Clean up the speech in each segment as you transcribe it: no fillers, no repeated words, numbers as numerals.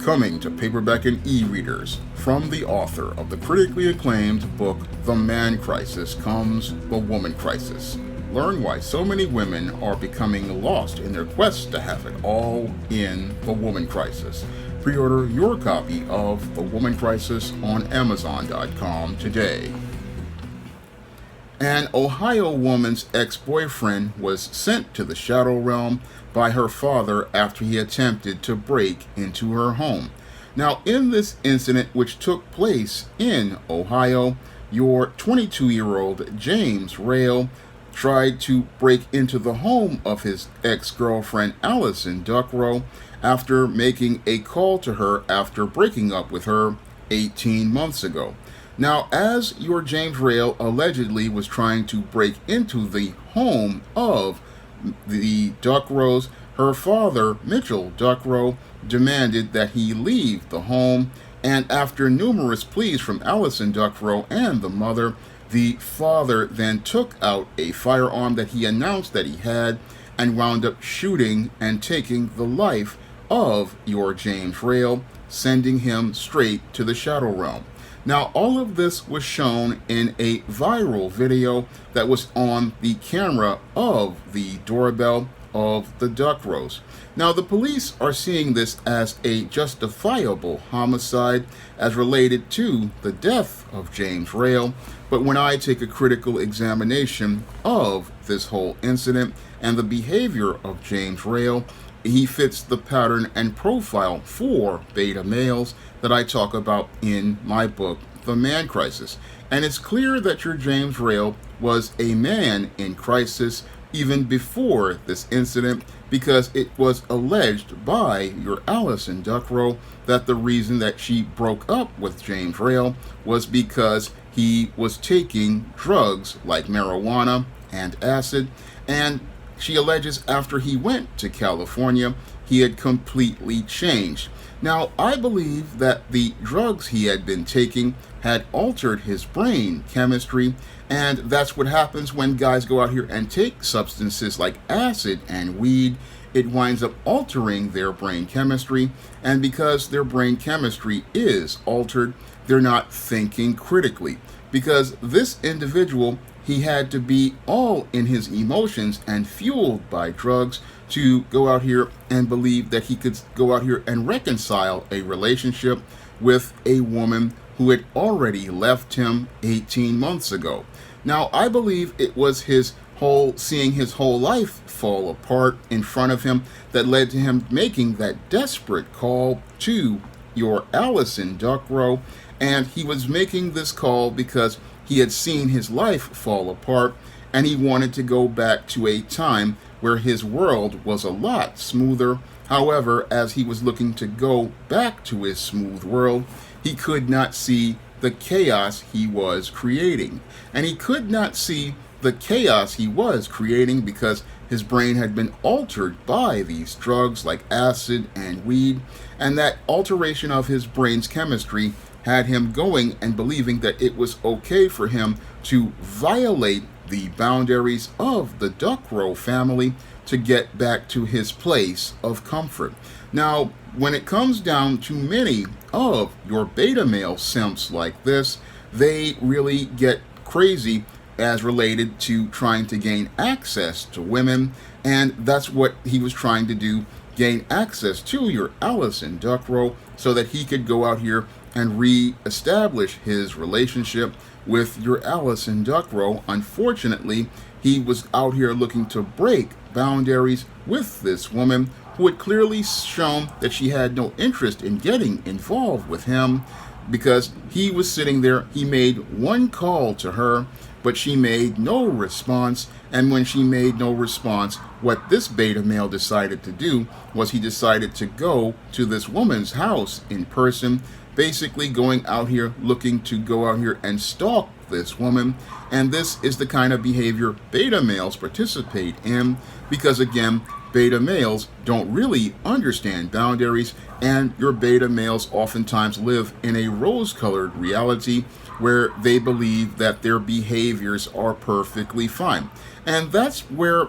Coming to paperback and e-readers, from the author of the critically acclaimed book The Man Crisis comes The Woman Crisis. Learn why so many women are becoming lost in their quest to have it all in The Woman Crisis. Pre-order your copy of The Woman Crisis on Amazon.com today. An Ohio woman's ex-boyfriend was sent to the Shadow Realm by her father after he attempted to break into her home. Now, in this incident, which took place in Ohio, your 22-year-old James Rail tried to break into the home of his ex-girlfriend Allison Duckrow after making a call to her after breaking up with her 18 months ago. Now, as your James Rail allegedly was trying to break into the home of the Duckrows, her father, Mitchell Duckrow, demanded that he leave the home, and after numerous pleas from Allison Duckrow and the mother, the father then took out a firearm that he announced that he had and wound up shooting and taking the life of your James Rail, sending him straight to the Shadow Realm. Now, all of this was shown in a viral video that was on the camera of the doorbell of the Duckrows. Now, the police are seeing this as a justifiable homicide as related to the death of James Rail, but when I take a critical examination of this whole incident and the behavior of James Rail, he fits the pattern and profile for beta males that I talk about in my book, The Man Crisis. And it's clear that your James Rail was a man in crisis even before this incident, because it was alleged by your Allison Duckrow that the reason that she broke up with James Rail was because he was taking drugs like marijuana and acid, and she alleges after he went to California, he had completely changed. Now, I believe that the drugs he had been taking had altered his brain chemistry, and that's what happens when guys go out here and take substances like acid and weed. It winds up altering their brain chemistry, and because their brain chemistry is altered, they're not thinking critically. Because this individual, he had to be all in his emotions and fueled by drugs to go out here and believe that he could go out here and reconcile a relationship with a woman who had already left him 18 months ago. Now, I believe it was seeing his whole life fall apart in front of him that led to him making that desperate call to your Allison Duckrow, and he was making this call because he had seen his life fall apart, and he wanted to go back to a time where his world was a lot smoother. However, as he was looking to go back to his smooth world, he could not see the chaos he was creating. And he could not see the chaos he was creating because his brain had been altered by these drugs like acid and weed, and that alteration of his brain's chemistry had him going and believing that it was okay for him to violate the boundaries of the Duckrow family to get back to his place of comfort. Now, when it comes down to many of your beta male simps like this, they really get crazy as related to trying to gain access to women, and that's what he was trying to do, gain access to your Allison Duckrow so that he could go out here and re-establish his relationship with your Allison Duckrow. Unfortunately, he was out here looking to break boundaries with this woman who had clearly shown that she had no interest in getting involved with him, because he was sitting there. He made one call to her, but she made no response. And when she made no response, what this beta male decided to do was he decided to go to this woman's house in person, basically going out here looking to go out here and stalk this woman. And this is the kind of behavior beta males participate in, because again, beta males don't really understand boundaries, and your beta males oftentimes live in a rose-colored reality where they believe that their behaviors are perfectly fine. And that's where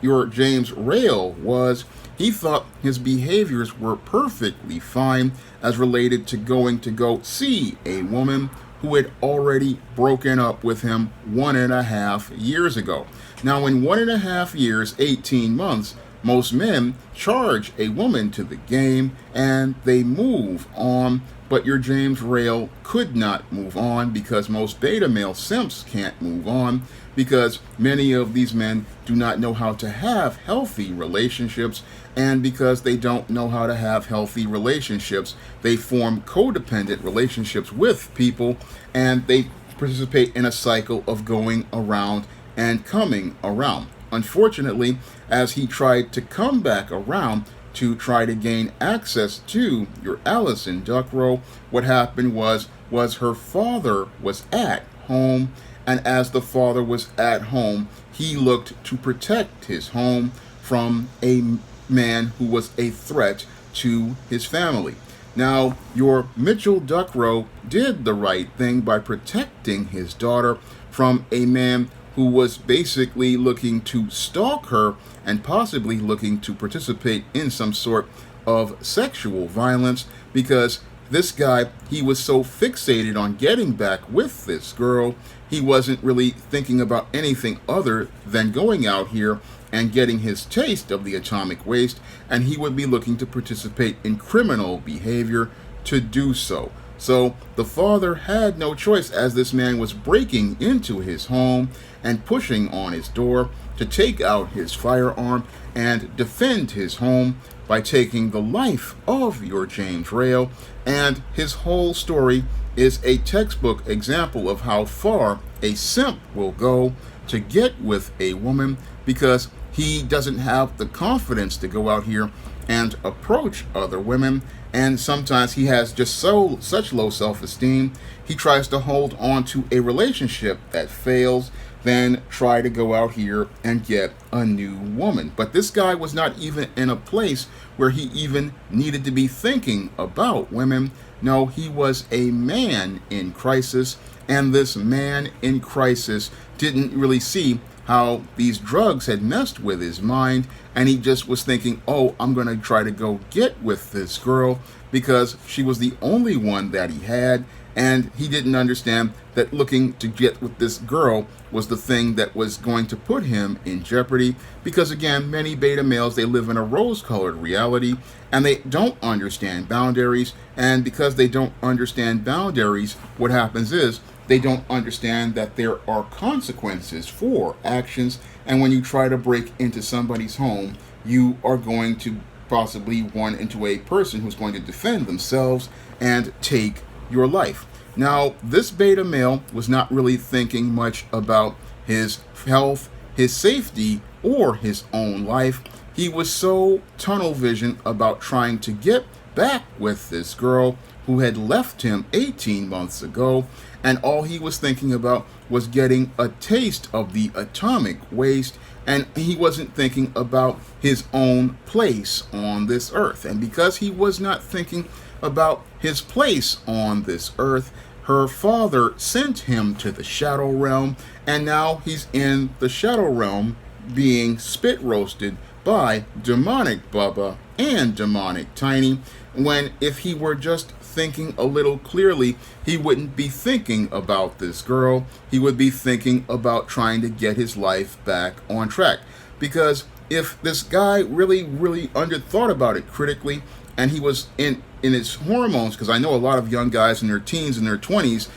your James Rail was. He thought his behaviors were perfectly fine as related to going to go see a woman who had already broken up with him 1.5 years ago. Now, in 1.5 years, 18 months, most men charge a woman to the game and they move on, but your James Rail could not move on because most beta male simps can't move on because many of these men do not know how to have healthy relationships, and because they don't know how to have healthy relationships, they form codependent relationships with people and they participate in a cycle of going around and coming around. Unfortunately, as he tried to come back around to try to gain access to your Allison Duckrow, what happened was her father was at home, and as the father was at home, he looked to protect his home from a man who was a threat to his family. Now, your Mitchell Duckrow did the right thing by protecting his daughter from a man who was basically looking to stalk her and possibly looking to participate in some sort of sexual violence, because this guy, he was so fixated on getting back with this girl, he wasn't really thinking about anything other than going out here and getting his taste of the atomic waste, and he would be looking to participate in criminal behavior to do so. So the father had no choice as this man was breaking into his home and pushing on his door to take out his firearm and defend his home by taking the life of your James Rail. And his whole story is a textbook example of how far a simp will go to get with a woman, because he doesn't have the confidence to go out here and approach other women, and sometimes he has just such low self-esteem, he tries to hold on to a relationship that fails, then try to go out here and get a new woman. But this guy was not even in a place where he even needed to be thinking about women. No, he was a man in crisis, and this man in crisis didn't really see how these drugs had messed with his mind, and he just was thinking, oh, I'm going to try to go get with this girl because she was the only one that he had, and he didn't understand that looking to get with this girl was the thing that was going to put him in jeopardy, because again, many beta males, they live in a rose-colored reality and they don't understand boundaries, and because they don't understand boundaries, what happens is they don't understand that there are consequences for actions, and when you try to break into somebody's home, you are going to possibly run into a person who's going to defend themselves and take your life. Now, this beta male was not really thinking much about his health, his safety, or his own life. He was so tunnel vision about trying to get back with this girl who had left him 18 months ago, and all he was thinking about was getting a taste of the atomic waste, and he wasn't thinking about his own place on this earth. And because he was not thinking about his place on this earth, her father sent him to the shadow realm, and now he's in the shadow realm being spit roasted by demonic Bubba and demonic Tiny, when if he were just thinking a little clearly, he wouldn't be thinking about this girl. He would be thinking about trying to get his life back on track. Because if this guy really underthought about it critically, and he was in his hormones, because I know a lot of young guys in their teens and their 20s,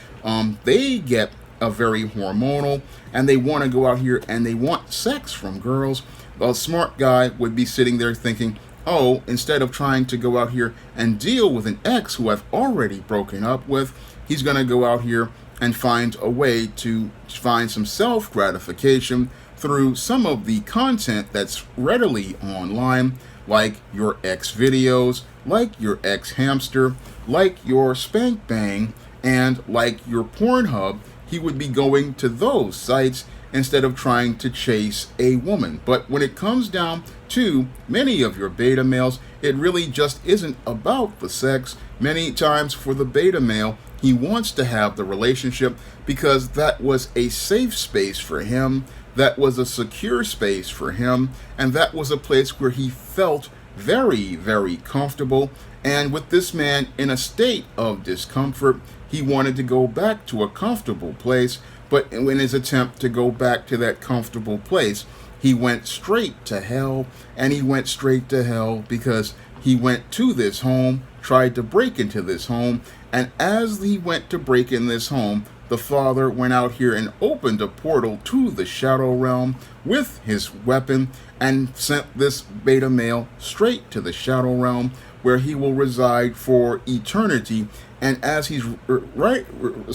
they get a very hormonal, and they want to go out here and they want sex from girls. A smart guy would be sitting there thinking, oh, instead of trying to go out here and deal with an ex who I've already broken up with, he's going to go out here and find a way to find some self-gratification through some of the content that's readily online, like your ex videos, like your ex hamster, like your spank bang, and like your Pornhub. He would be going to those sites instead of trying to chase a woman. But when it comes down to many of your beta males, it really just isn't about the sex. Many times for the beta male, he wants to have the relationship because that was a safe space for him, that was a secure space for him, and that was a place where he felt very, very comfortable. And with this man in a state of discomfort, he wanted to go back to a comfortable place. But in his attempt to go back to that comfortable place, he went straight to hell. And he went straight to hell because he went to this home, tried to break into this home. And as he went to break in this home, the father went out here and opened a portal to the shadow realm with his weapon and sent this beta male straight to the shadow realm, where he will reside for eternity. And as he's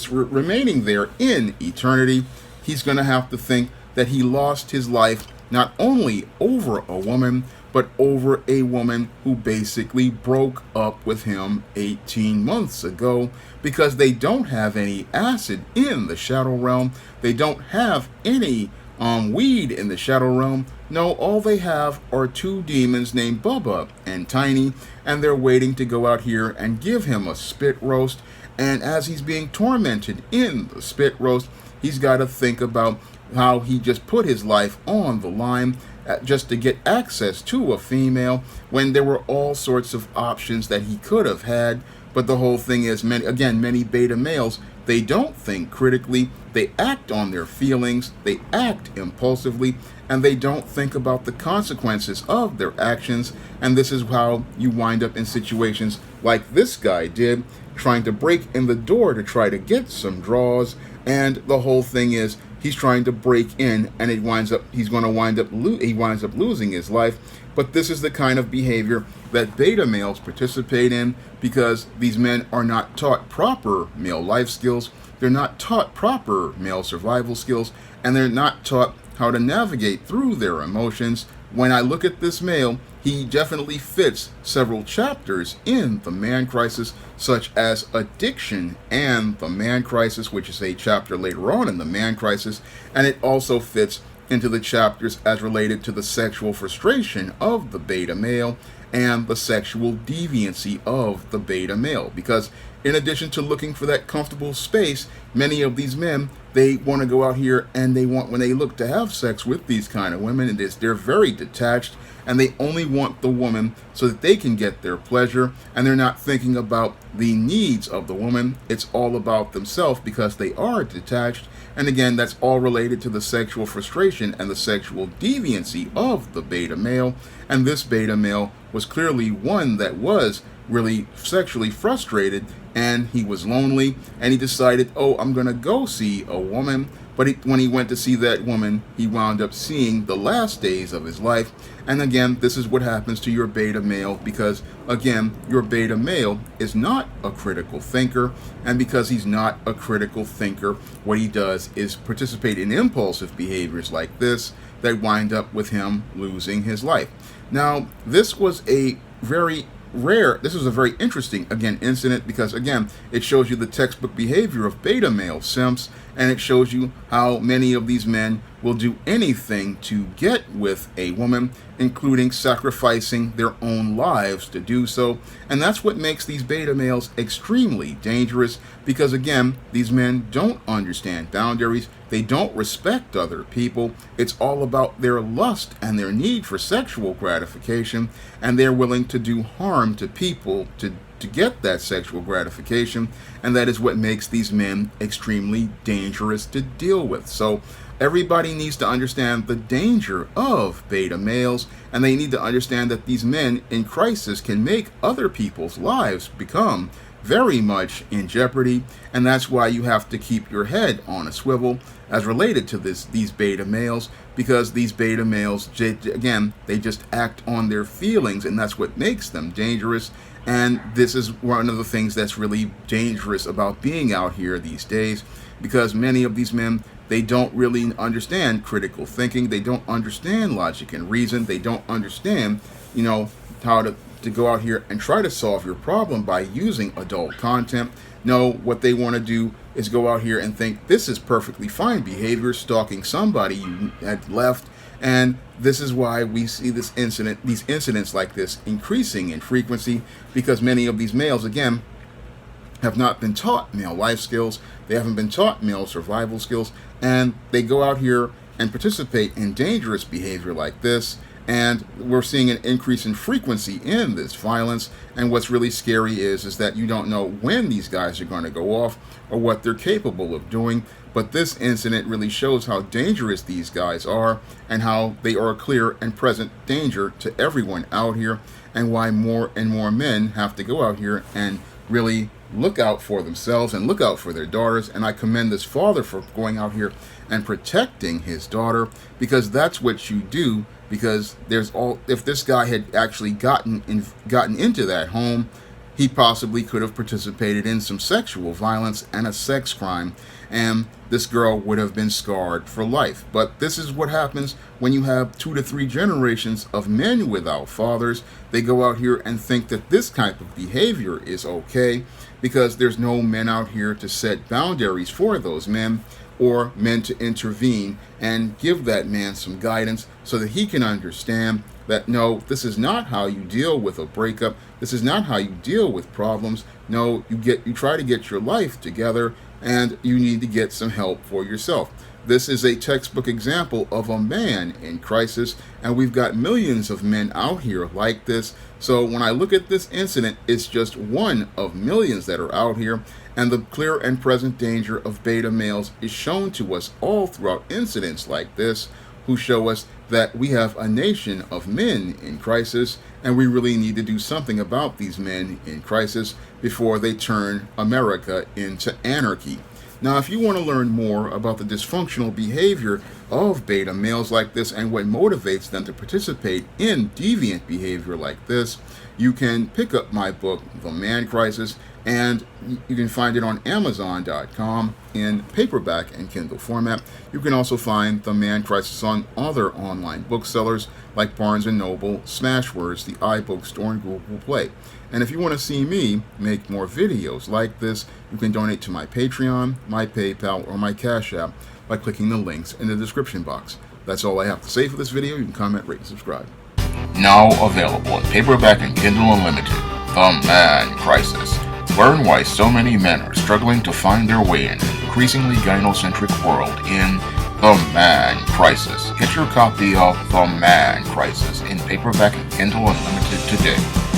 remaining there in eternity, he's going to have to think that he lost his life not only over a woman, but over a woman who basically broke up with him 18 months ago, because they don't have any acid in the shadow realm. They don't have any weed in the shadow realm. No, all they have are two demons named Bubba and Tiny, and they're waiting to go out here and give him a spit roast. And as he's being tormented in the spit roast, he's got to think about how he just put his life on the line just to get access to a female, when there were all sorts of options that he could have had. But the whole thing is, many beta males, they don't think critically, they act on their feelings, they act impulsively, and they don't think about the consequences of their actions. And this is how you wind up in situations like this guy did, trying to break in the door to try to get some draws. And the whole thing is, he's trying to break in, and he winds up losing his life. But this is the kind of behavior that beta males participate in, because these men are not taught proper male life skills, they're not taught proper male survival skills, and they're not taught how to navigate through their emotions. When I look at this male, he definitely fits several chapters in the Man Crisis, such as addiction and the Man Crisis, which is a chapter later on in the Man Crisis, and it also fits into the chapters as related to the sexual frustration of the beta male and the sexual deviancy of the beta male. Because in addition to looking for that comfortable space, many of these men, they want to go out here and when they look to have sex with these kind of women, they're very detached, and they only want the woman so that they can get their pleasure, and they're not thinking about the needs of the woman. It's all about themselves because they are detached. And again, that's all related to the sexual frustration and the sexual deviancy of the beta male. And this beta male was clearly one that was really sexually frustrated, and he was lonely, and he decided, oh, I'm going to go see a woman. But when he went to see that woman, he wound up seeing the last days of his life. And again, this is what happens to your beta male, because again, your beta male is not a critical thinker. And because he's not a critical thinker, what he does is participate in impulsive behaviors like this that wind up with him losing his life. Now, this was a very interesting, again, incident, because again, it shows you the textbook behavior of beta male simps, and it shows you how many of these men will do anything to get with a woman, including sacrificing their own lives to do so. And that's what makes these beta males extremely dangerous, because again, these men don't understand boundaries, they don't respect other people. It's all about their lust and their need for sexual gratification, and they're willing to do harm to people to get that sexual gratification. And that is what makes these men extremely dangerous to deal with. So everybody needs to understand the danger of beta males, and they need to understand that these men in crisis can make other people's lives become very much in jeopardy. And that's why you have to keep your head on a swivel as related to these beta males, because these beta males, again, they just act on their feelings, and that's what makes them dangerous. And this is one of the things that's really dangerous about being out here these days, because many of these men, they don't really understand critical thinking, they don't understand logic and reason, they don't understand, how to go out here and try to solve your problem by using adult content. No, what they want to do is go out here and think this is perfectly fine behavior, stalking somebody you had left. And this is why we see these incidents like this increasing in frequency, because many of these males, again, have not been taught male life skills, they haven't been taught male survival skills, and they go out here and participate in dangerous behavior like this. And we're seeing an increase in frequency in this violence. And what's really scary is that you don't know when these guys are going to go off or what they're capable of doing. But this incident really shows how dangerous these guys are and how they are a clear and present danger to everyone out here, and why more and more men have to go out here and really look out for themselves and look out for their daughters. And I commend this father for going out here and protecting his daughter, because that's what you do. Because if this guy had actually gotten into that home, he possibly could have participated in some sexual violence and a sex crime, and this girl would have been scarred for life. But this is what happens when you have 2 to 3 generations of men without fathers. They go out here and think that this type of behavior is okay, because there's no men out here to set boundaries for those men, or men to intervene and give that man some guidance so that he can understand that, no, this is not how you deal with a breakup. This is not how you deal with problems. No, you try to get your life together, and you need to get some help for yourself. This is a textbook example of a man in crisis, and we've got millions of men out here like this. So when I look at this incident, it's just one of millions that are out here, and the clear and present danger of beta males is shown to us all throughout incidents like this, who show us that we have a nation of men in crisis, and we really need to do something about these men in crisis before they turn America into anarchy. Now, if you want to learn more about the dysfunctional behavior of beta males like this and what motivates them to participate in deviant behavior like this, you can pick up my book, The Man Crisis, and you can find it on Amazon.com in paperback and Kindle format. You can also find The Man Crisis on other online booksellers like Barnes & Noble, Smashwords, the iBookstore, and Google Play. And if you want to see me make more videos like this, you can donate to my Patreon, my PayPal, or my Cash App by clicking the links in the description box. That's all I have to say for this video. You can comment, rate, and subscribe. Now available in paperback and Kindle Unlimited, The Man Crisis. Learn why so many men are struggling to find their way in an increasingly gynocentric world in The Man Crisis. Get your copy of The Man Crisis in paperback and Kindle Unlimited today.